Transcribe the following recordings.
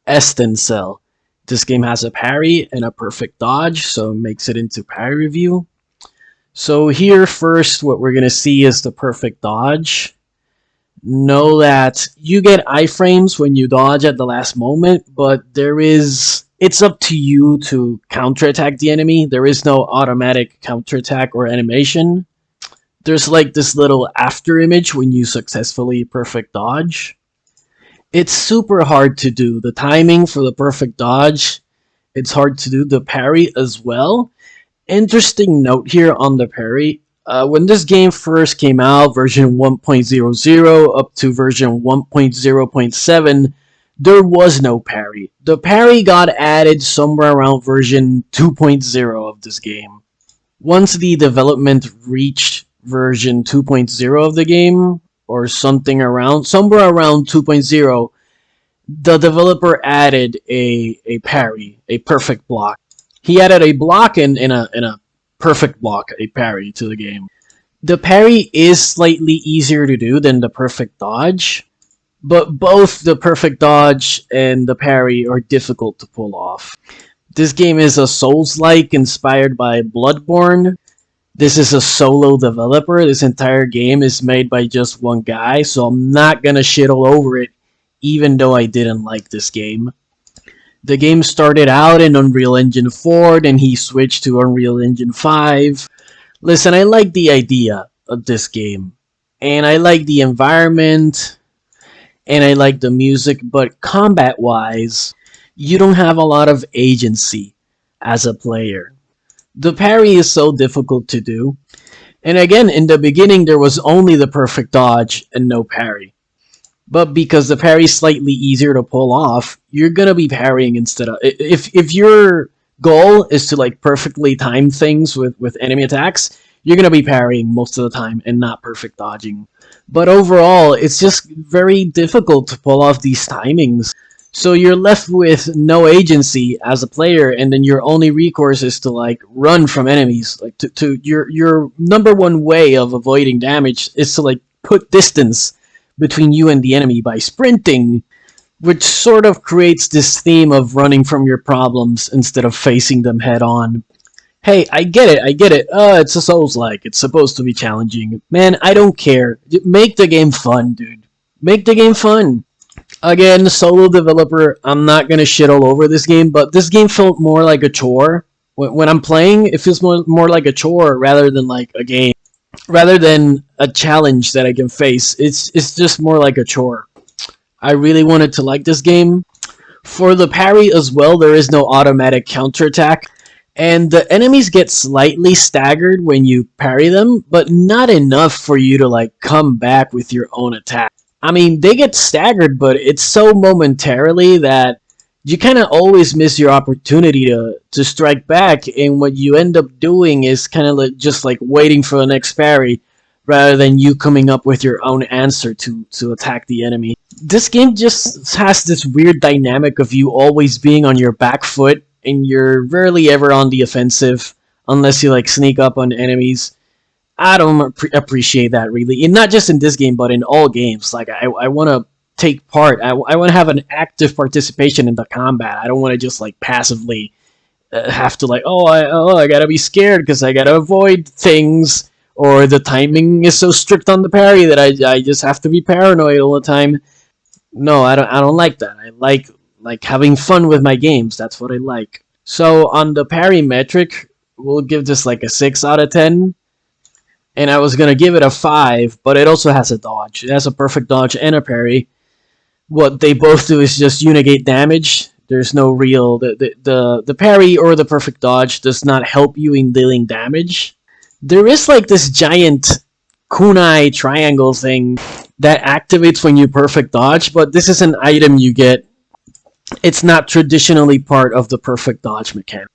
Estencel. This game has a parry and a perfect dodge, so it makes it into parry review. So here first what we're going to see is the perfect dodge. Know that you get iframes when you dodge at the last moment, but it's up to you to counterattack the enemy. There is no automatic counterattack or animation. There's like this little after image when you successfully perfect dodge. It's super hard to do. The timing for the perfect dodge, it's hard to do. The parry as well. Interesting note here on the parry. When this game first came out, version 1.00 up to version 1.0.7, there was no parry. The parry got added somewhere around version 2.0 of this game. Once the development reached version 2.0 of the game, or somewhere around 2.0, the developer added a parry, a perfect block. He added a block and a perfect block, a parry to the game. The parry is slightly easier to do than the perfect dodge, but both the perfect dodge and the parry are difficult to pull off. This game is a Soulslike inspired by Bloodborne. This is a solo developer. This entire game is made by just one guy, so I'm not gonna shit all over it, even though I didn't like this game. The game started out in Unreal Engine 4, then he switched to Unreal Engine 5. Listen, I like the idea of this game, and I like the environment, and I like the music, but combat-wise, you don't have a lot of agency as a player. The parry is so difficult to do. And again, in the beginning, there was only the perfect dodge and no parry. But because the parry is slightly easier to pull off, you're gonna be parrying instead of... If your goal is to like perfectly time things with enemy attacks, you're gonna be parrying most of the time and not perfect dodging. But overall, it's just very difficult to pull off these timings. So you're left with no agency as a player, and then your only recourse is to like run from enemies. Like your number one way of avoiding damage is to like put distance between you and the enemy by sprinting, which sort of creates this theme of running from your problems instead of facing them head on. Hey, I get it. It's a Souls-like. It's supposed to be challenging. Man, I don't care. Make the game fun, dude. Make the game fun. Again, solo developer, I'm not gonna shit all over this game, but this game felt more like a chore. When I'm playing, it feels more like a chore rather than like a game. Rather than a challenge that I can face. It's just more like a chore. I really wanted to like this game. For the parry as well, there is no automatic counterattack. And the enemies get slightly staggered when you parry them, but not enough for you to like come back with your own attack. I mean, they get staggered, but it's so momentarily that you kind of always miss your opportunity to strike back, and what you end up doing is kind of like just like waiting for the next parry, rather than you coming up with your own answer to attack the enemy. This game just has this weird dynamic of you always being on your back foot, and you're rarely ever on the offensive, unless you like sneak up on enemies. I don't appreciate that really, and not just in this game, but in all games. Like I want to take part. I want to have an active participation in the combat. I don't want to just like passively have to like, I gotta be scared because I gotta avoid things, or the timing is so strict on the parry that I just have to be paranoid all the time. No, I don't like that. I like having fun with my games. That's what I like. So on the parry metric, we'll give this like a 6 out of 10. And I was gonna give it a 5, but it also has a dodge. It has a perfect dodge and a parry. What they both do is just unigate damage. There's no real... The parry or the perfect dodge does not help you in dealing damage. There is like this giant kunai triangle thing that activates when you perfect dodge, but this is an item you get. It's not traditionally part of the perfect dodge mechanic.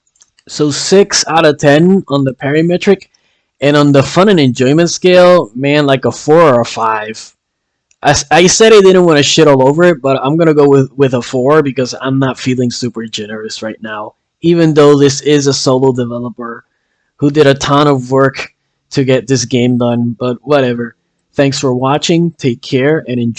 So 6 out of 10 on the parry metric. And on the fun and enjoyment scale, man, like a 4 or a 5. I said I didn't want to shit all over it, but I'm going to go with a 4 because I'm not feeling super generous right now. Even though this is a solo developer who did a ton of work to get this game done, but whatever. Thanks for watching, take care, and enjoy.